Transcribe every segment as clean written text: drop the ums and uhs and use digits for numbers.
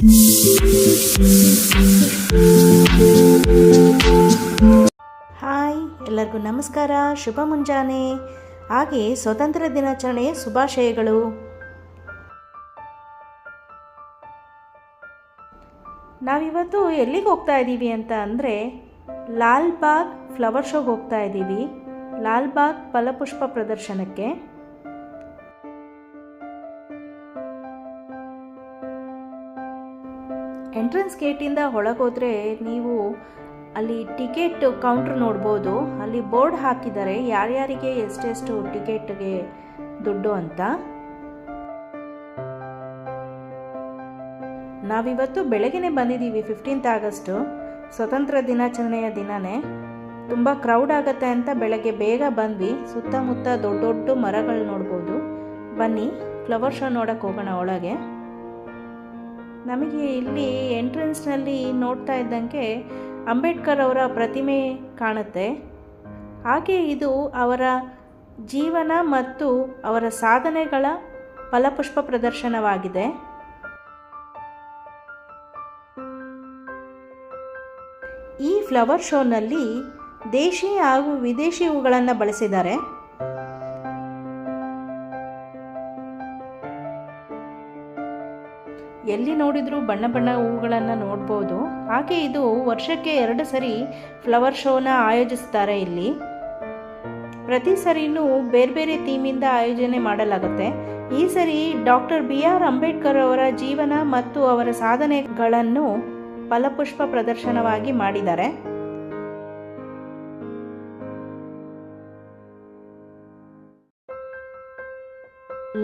Hi, ಎಲ್ಲರಿಗೂ ನಮಸ್ಕಾರ, ಶುಭ ಮುಂಜಾನೆ. ಹಾಗೆ ಸ್ವತಂತ್ರ ದಿನಾಚರಣೆಯ ಶುಭಾಶಯಗಳು. ನಾವಿವತ್ತು ಎಲ್ಲಿಗೆ ಹೋಗ್ತಾ ಇದ್ದೀವಿ ಅಂತ ಅಂದರೆ ಲಾಲ್ಬಾಗ್ ಫ್ಲವರ್ ಶೋಗೆ ಹೋಗ್ತಾ ಇದ್ದೀವಿ. ಲಾಲ್ಬಾಗ್ ಫಲಪುಷ್ಪ ಪ್ರದರ್ಶನಕ್ಕೆ. ಎಂಟ್ರೆನ್ಸ್ ಗೇಟಿಂದ ಒಳಗೋದ್ರೆ ನೀವು ಅಲ್ಲಿ ಟಿಕೆಟ್ ಕೌಂಟ್ರ್ ನೋಡ್ಬೋದು. ಅಲ್ಲಿ ಬೋರ್ಡ್ ಹಾಕಿದ್ದಾರೆ ಯಾರ್ಯಾರಿಗೆ ಎಷ್ಟೆಷ್ಟು ಟಿಕೆಟ್ಗೆ ದುಡ್ಡು ಅಂತ. ನಾವಿವತ್ತು ಬೆಳಗ್ಗೆನೆ ಬಂದಿದ್ದೀವಿ. 15th ಆಗಸ್ಟು ಸ್ವತಂತ್ರ ದಿನಾಚರಣೆಯ ದಿನನೇ. ತುಂಬ ಕ್ರೌಡ್ ಆಗುತ್ತೆ ಅಂತ ಬೆಳಗ್ಗೆ ಬೇಗ ಬಂದ್ವಿ. ಸುತ್ತಮುತ್ತ ದೊಡ್ಡ ದೊಡ್ಡ ಮರಗಳು ನೋಡ್ಬೋದು. ಬನ್ನಿ ಫ್ಲವರ್ ಶೋ ನೋಡೋಕ್ಕೆ ಹೋಗೋಣ ಒಳಗೆ. ನಮಗೆ ಇಲ್ಲಿ ಎಂಟ್ರೆನ್ಸ್ನಲ್ಲಿ ನೋಡ್ತಾ ಇದ್ದಂಗೆ ಅಂಬೇಡ್ಕರ್ ಅವರ ಪ್ರತಿಮೆ ಕಾಣುತ್ತೆ. ಹಾಗೆ ಇದು ಅವರ ಜೀವನ ಮತ್ತು ಅವರ ಸಾಧನೆಗಳ ಫಲಪುಷ್ಪ ಪ್ರದರ್ಶನವಾಗಿದೆ. ಈ ಫ್ಲವರ್ ಶೋನಲ್ಲಿ ದೇಶಿ ಹಾಗೂ ವಿದೇಶಿ ಹೂಗಳನ್ನು ಬಳಸಿದ್ದಾರೆ. ಎಲ್ಲಿ ನೋಡಿದರೂ ಬಣ್ಣ ಬಣ್ಣ ಹೂಗಳನ್ನು ನೋಡ್ಬೋದು. ಹಾಗೆ ಇದು ವರ್ಷಕ್ಕೆ 2 ಸರಿ ಫ್ಲವರ್ ಶೋನ ಆಯೋಜಿಸ್ತಾರೆ. ಇಲ್ಲಿ ಪ್ರತಿ ಸರಿನೂ ಬೇರೆ ಬೇರೆ ಥೀಮಿಂದ ಆಯೋಜನೆ ಮಾಡಲಾಗುತ್ತೆ. ಈ ಸರಿ ಡಾಕ್ಟರ್ BR ಅಂಬೇಡ್ಕರ್ ಅವರ ಜೀವನ ಮತ್ತು ಅವರ ಸಾಧನೆಗಳನ್ನು ಫಲಪುಷ್ಪ ಪ್ರದರ್ಶನವಾಗಿ ಮಾಡಿದ್ದಾರೆ.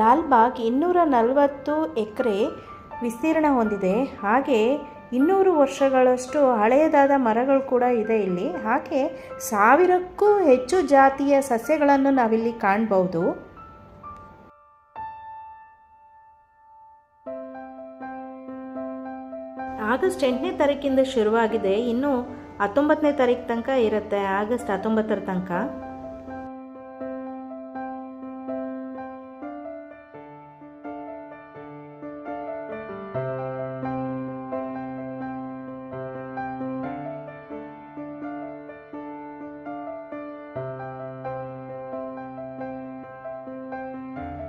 ಲಾಲ್ಬಾಗ್ 240 ಎಕರೆ ವಿಸ್ತೀರ್ಣ ಹೊಂದಿದೆ. ಹಾಗೆ 200 ವರ್ಷಗಳಷ್ಟು ಹಳೆಯದಾದ ಮರಗಳು ಕೂಡ ಇದೆ ಇಲ್ಲಿ. ಹಾಗೆ 1000ಕ್ಕೂ ಹೆಚ್ಚು ಜಾತಿಯ ಸಸ್ಯಗಳನ್ನು ನಾವಿಲ್ಲಿ ಕಾಣಬಹುದು. ಆಗಸ್ಟ್ 8ನೇ ತಾರೀಕಿಂದ ಶುರುವಾಗಿದೆ. ಇನ್ನು 19ನೇ ತಾರೀಕು ತನಕ ಇರುತ್ತೆ. ಆಗಸ್ಟ್ 19ರ ತನಕ.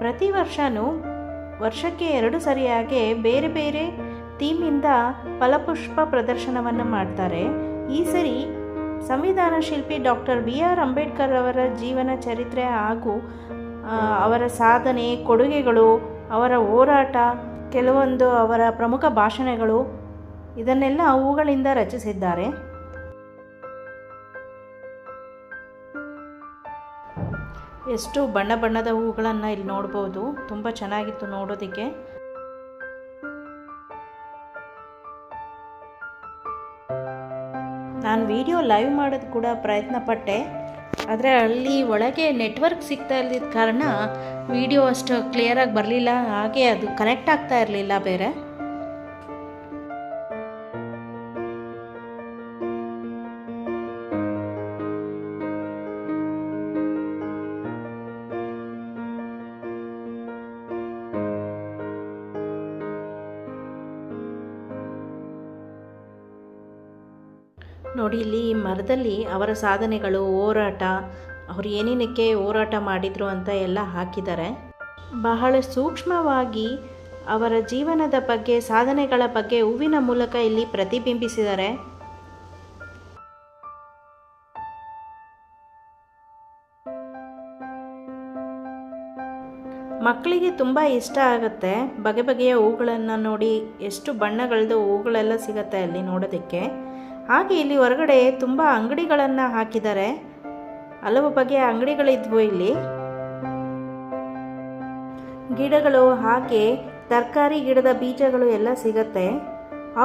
ಪ್ರತಿ ವರ್ಷಕ್ಕೆ 2 ಸರಿಯಾಗಿ ಬೇರೆ ಬೇರೆ ಥೀಮಿಂದ ಫಲಪುಷ್ಪ ಪ್ರದರ್ಶನವನ್ನು ಮಾಡ್ತಾರೆ. ಈ ಸರಿ ಸಂವಿಧಾನ ಶಿಲ್ಪಿ ಡಾಕ್ಟರ್ BR ಅಂಬೇಡ್ಕರ್ ಅವರ ಜೀವನ ಚರಿತ್ರೆ ಹಾಗೂ ಅವರ ಸಾಧನೆ, ಕೊಡುಗೆಗಳು, ಅವರ ಹೋರಾಟ, ಕೆಲವೊಂದು ಅವರ ಪ್ರಮುಖ ಭಾಷಣಗಳು ಇದನ್ನೆಲ್ಲ ಹೂಗಳಿಂದ ರಚಿಸಿದ್ದಾರೆ. ಎಷ್ಟು ಬಣ್ಣ ಬಣ್ಣದ ಹೂಗಳನ್ನು ಇಲ್ಲಿ ನೋಡ್ಬೋದು. ತುಂಬ ಚೆನ್ನಾಗಿತ್ತು ನೋಡೋದಕ್ಕೆ. ನಾನು ವಿಡಿಯೋ ಲೈವ್ ಮಾಡೋದು ಕೂಡ ಪ್ರಯತ್ನ ಪಟ್ಟೆ. ಆದರೆ ಅಲ್ಲಿ ಒಳಗೆ ನೆಟ್ವರ್ಕ್ ಸಿಗ್ತಾ ಇಲ್ಲದ ಕಾರಣ ವಿಡಿಯೋ ಅಷ್ಟು ಕ್ಲಿಯರಾಗಿ ಬರಲಿಲ್ಲ. ಹಾಗೆ ಅದು ಕನೆಕ್ಟ್ ಆಗ್ತಾ ಇರಲಿಲ್ಲ ಬೇರೆ. ನೋಡಿ, ಇಲ್ಲಿ ಮರದಲ್ಲಿ ಅವರ ಸಾಧನೆಗಳು, ಹೋರಾಟ, ಅವರು ಏನೇನಕ್ಕೆ ಹೋರಾಟ ಮಾಡಿದರು ಅಂತ ಎಲ್ಲ ಹಾಕಿದ್ದಾರೆ. ಬಹಳ ಸೂಕ್ಷ್ಮವಾಗಿ ಅವರ ಜೀವನದ ಬಗ್ಗೆ, ಸಾಧನೆಗಳ ಬಗ್ಗೆ ಹೂವಿನ ಮೂಲಕ ಇಲ್ಲಿ ಪ್ರತಿಬಿಂಬಿಸಿದ್ದಾರೆ. ಮಕ್ಕಳಿಗೆ ತುಂಬ ಇಷ್ಟ ಆಗುತ್ತೆ. ಬಗೆ ಬಗೆಯ ಹೂಗಳನ್ನು ನೋಡಿ, ಎಷ್ಟು ಬಣ್ಣಗಳದ್ದು ಹೂಗಳೆಲ್ಲ ಸಿಗುತ್ತೆ ಅಲ್ಲಿ ನೋಡೋದಕ್ಕೆ. ಹಾಗೆ ಇಲ್ಲಿ ಹೊರಗಡೆ ತುಂಬ ಅಂಗಡಿಗಳನ್ನು ಹಾಕಿದ್ದಾರೆ. ಹಲವು ಬಗೆಯ ಅಂಗಡಿಗಳಿದ್ವು ಇಲ್ಲಿ. ಗಿಡಗಳು, ಹಾಗೆ ತರಕಾರಿ ಗಿಡದ ಬೀಜಗಳು ಎಲ್ಲ ಸಿಗತ್ತೆ.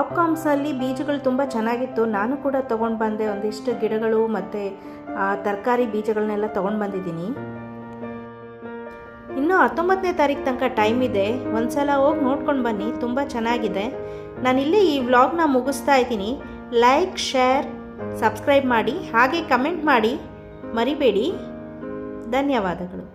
ಆಪ್ಕಾಮ್ಸಲ್ಲಿ ಬೀಜಗಳು ತುಂಬ ಚೆನ್ನಾಗಿತ್ತು. ನಾನು ಕೂಡ ತೊಗೊಂಡು ಬಂದೆ. ಒಂದಿಷ್ಟು ಗಿಡಗಳು ಮತ್ತು ತರಕಾರಿ ಬೀಜಗಳನ್ನೆಲ್ಲ ತೊಗೊಂಡು ಬಂದಿದ್ದೀನಿ. ಇನ್ನು 19ನೇ ತಾರೀಕು ತನಕ ಟೈಮ್ ಇದೆ. ಒಂದ್ಸಲ ಹೋಗಿ ನೋಡ್ಕೊಂಡು ಬನ್ನಿ. ತುಂಬ ಚೆನ್ನಾಗಿದೆ. ನಾನಿಲ್ಲಿ ಈ ವ್ಲಾಗ್ನ ಮುಗಿಸ್ತಾ ಇದ್ದೀನಿ. ಲೈಕ್, ಶೇರ್, ಸಬ್ಸ್ಕ್ರೈಬ್ ಮಾಡಿ, ಹಾಗೆ ಕಮೆಂಟ್ ಮಾಡಿ ಮರಿಬೇಡಿ. ಧನ್ಯವಾದಗಳು.